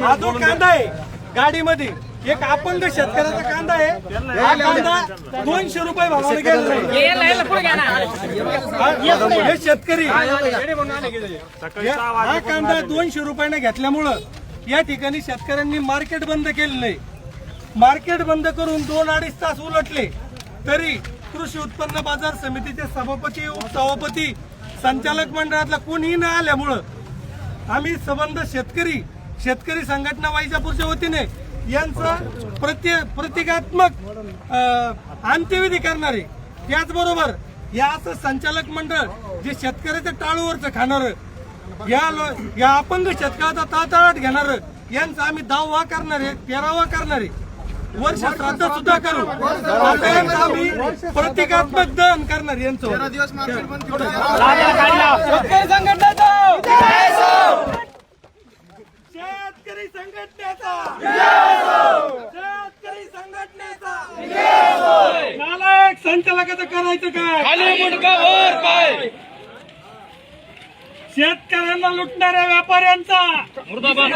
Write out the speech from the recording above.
हा जो कांदा आहे गाडीमध्ये एक अपंग शेतकऱ्याचा कांदा आहे, हा कांदा 200 रुपये भावाने गेलेला आहे. हे शेतकरी हा कांदा 200 रुपयाने घेतल्यामुळं या ठिकाणी शेतकऱ्यांनी मार्केट बंद केलेलं आहे. मार्केट बंद करून 2-2.5 तास उलटले तरी कृषी उत्पन्न बाजार समितीचे सभापती, उपसभापती, संचालक मंडळातला कोणीही न आल्यामुळं आम्ही संबंध शेतकरी संघटना वैजापूरच्या वतीने यांचं प्रतिकात्मक अंत्यविधी करणारे, त्याचबरोबर या असं संचालक मंडळ जे शेतकऱ्याच्या टाळूवरचं खाणार, या अपंग शेतकऱ्याचा ताताळाट घेणार यांचा आम्ही 10वा करणारे, 13वा करणारे, वर्ष श्राद्ध सुद्धा करू. आम्ही प्रतिकात्मक दहन करणार यांचं. शेतकरी संघटनेचा नालायक संचालकाचं करायचं काय? शेतकऱ्यांना लुटणाऱ्या व्यापाऱ्यांचा मुर्दाबाद.